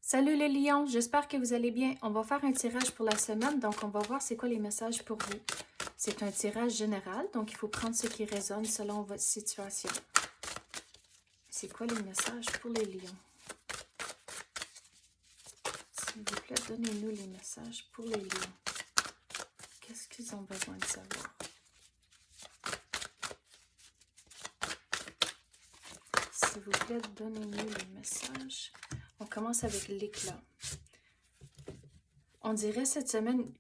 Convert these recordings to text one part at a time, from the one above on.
Salut les lions, j'espère que vous allez bien. On va faire un tirage pour la semaine, donc on va voir c'est quoi les messages pour vous. C'est un tirage général, donc il faut prendre ce qui résonne selon votre situation. C'est quoi les messages pour les lions? S'il vous plaît, donnez-nous les messages pour les lions. Qu'est-ce qu'ils ont besoin de savoir? S'il vous plaît, donnez-nous les messages. On commence avec l'éclat. On dirait cette semaine,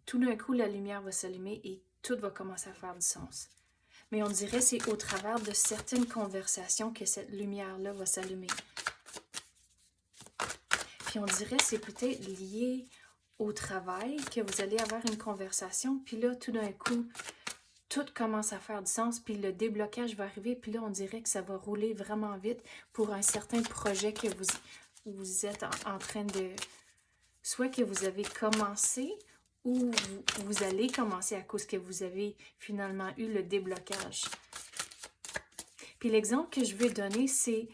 tout d'un coup, la lumière va s'allumer et tout va commencer à faire du sens. Mais on dirait que c'est au travers de certaines conversations que cette lumière-là va s'allumer. Puis on dirait que c'est peut-être lié au travail, que vous allez avoir une conversation, puis là, tout d'un coup, tout commence à faire du sens, puis le déblocage va arriver, puis là, on dirait que ça va rouler vraiment vite pour un certain projet que vous êtes en train de... Soit que vous avez commencé, ou vous allez commencer à cause que vous avez finalement eu le déblocage. Puis l'exemple que je veux donner, c'est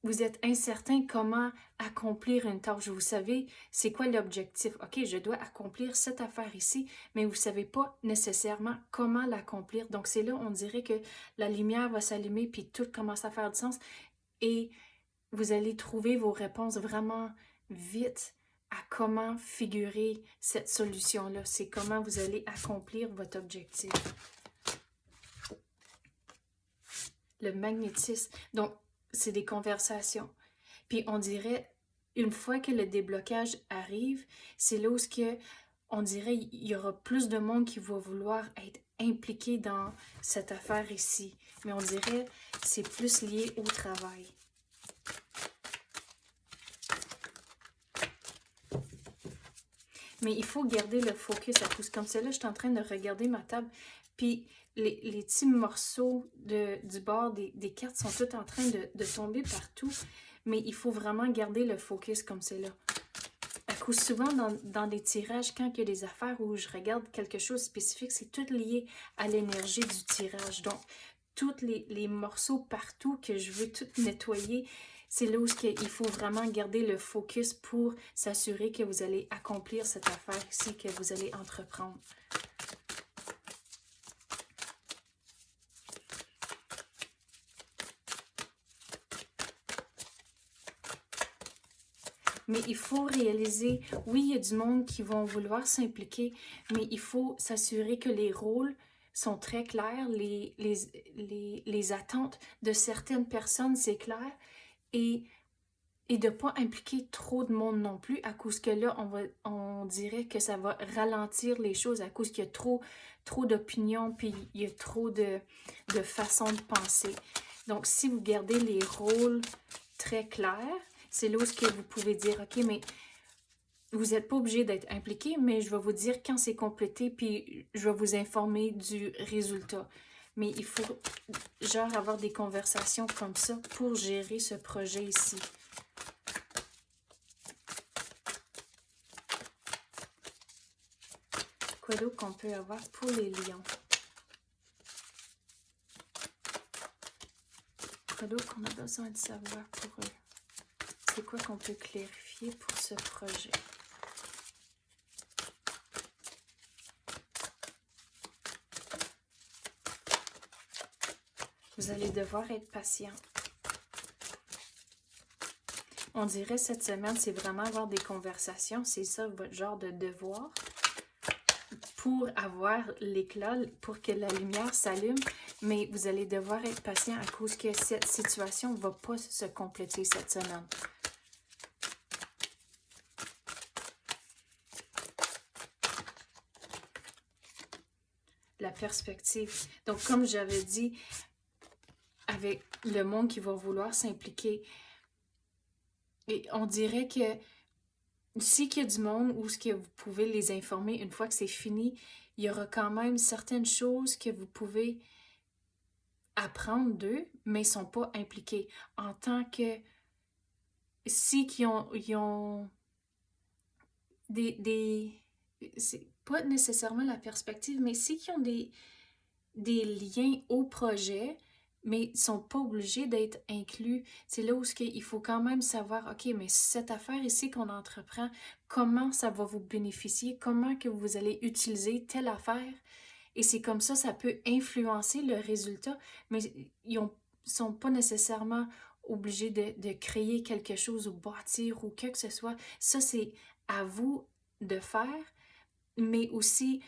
vous êtes incertain comment accomplir une tâche. Vous savez, c'est quoi l'objectif? OK, je dois accomplir cette affaire ici, mais vous ne savez pas nécessairement comment l'accomplir. Donc, c'est là, on dirait que la lumière va s'allumer, puis tout commence à faire du sens. Et vous allez trouver vos réponses vraiment vite à comment figurer cette solution-là. C'est comment vous allez accomplir votre objectif. Le magnétisme. Donc, c'est des conversations. Puis on dirait, une fois que le déblocage arrive, c'est là où on dirait il y aura plus de monde qui va vouloir être impliqué dans cette affaire ici. Mais on dirait c'est plus lié au travail. Mais il faut garder le focus à tous. Comme ça, là, je suis en train de regarder ma table. Puis les petits morceaux du bord des cartes sont tous en train de tomber partout. Mais il faut vraiment garder le focus comme c'est là. À cause souvent dans des tirages, quand il y a des affaires où je regarde quelque chose de spécifique, c'est tout lié à l'énergie du tirage. Donc, tous les morceaux partout que je veux tout nettoyer, c'est là où il faut vraiment garder le focus pour s'assurer que vous allez accomplir cette affaire ici, que vous allez entreprendre. Mais il faut réaliser, oui, il y a du monde qui vont vouloir s'impliquer, mais il faut s'assurer que les rôles sont très clairs, les attentes de certaines personnes, c'est clair, et de ne pas impliquer trop de monde non plus, à cause que là, on dirait que ça va ralentir les choses, à cause qu'il y a trop d'opinions, puis il y a trop de façons de penser. Donc, si vous gardez les rôles très clairs, c'est là où vous pouvez dire, OK, mais vous n'êtes pas obligé d'être impliqué, mais je vais vous dire quand c'est complété, puis je vais vous informer du résultat. Mais il faut, genre, avoir des conversations comme ça pour gérer ce projet ici. Quoi d'autre qu'on peut avoir pour les lions? Quoi d'autre qu'on a besoin de savoir pour eux? C'est quoi qu'on peut clarifier pour ce projet? Vous allez devoir être patient. On dirait cette semaine, c'est vraiment avoir des conversations. C'est ça votre genre de devoir pour avoir l'éclat, pour que la lumière s'allume. Mais vous allez devoir être patient à cause que cette situation ne va pas se compléter cette semaine. La perspective. Donc, comme j'avais dit, avec le monde qui va vouloir s'impliquer, et on dirait que si qu'il y a du monde où ce que vous pouvez les informer une fois que c'est fini, il y aura quand même certaines choses que vous pouvez apprendre d'eux, mais ils ne sont pas impliqués. En tant que si qu'ils ont c'est pas nécessairement la perspective, mais si qu'ils ont des liens au projet, mais ils ne sont pas obligés d'être inclus. C'est là où il faut quand même savoir, OK, mais cette affaire ici qu'on entreprend, comment ça va vous bénéficier, comment que vous allez utiliser telle affaire. Et c'est comme ça peut influencer le résultat, mais ils ne sont pas nécessairement obligés de créer quelque chose ou bâtir ou quoi que ce soit. Ça, c'est à vous de faire, mais aussi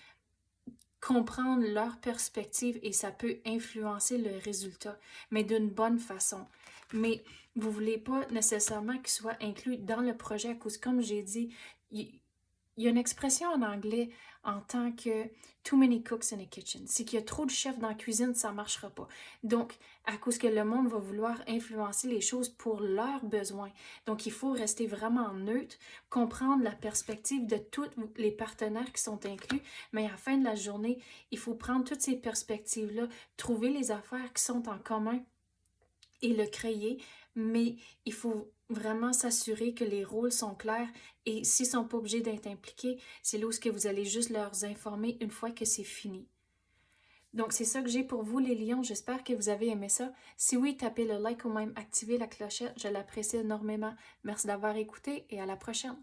comprendre leur perspective et ça peut influencer le résultat, mais d'une bonne façon. Mais vous ne voulez pas nécessairement qu'ils soient inclus dans le projet à cause, comme j'ai dit, il y a une expression en anglais en tant que too many cooks in a kitchen. C'est qu'il y a trop de chefs dans la cuisine, ça ne marchera pas. Donc, à cause que le monde va vouloir influencer les choses pour leurs besoins. Donc, il faut rester vraiment neutre, comprendre la perspective de tous les partenaires qui sont inclus, mais à la fin de la journée, il faut prendre toutes ces perspectives-là, trouver les affaires qui sont en commun et le créer, mais il faut vraiment s'assurer que les rôles sont clairs et s'ils ne sont pas obligés d'être impliqués, c'est là où que vous allez juste leur informer une fois que c'est fini. Donc, c'est ça que j'ai pour vous, les lions. J'espère que vous avez aimé ça. Si oui, tapez le like ou même activez la clochette. Je l'apprécie énormément. Merci d'avoir écouté et à la prochaine.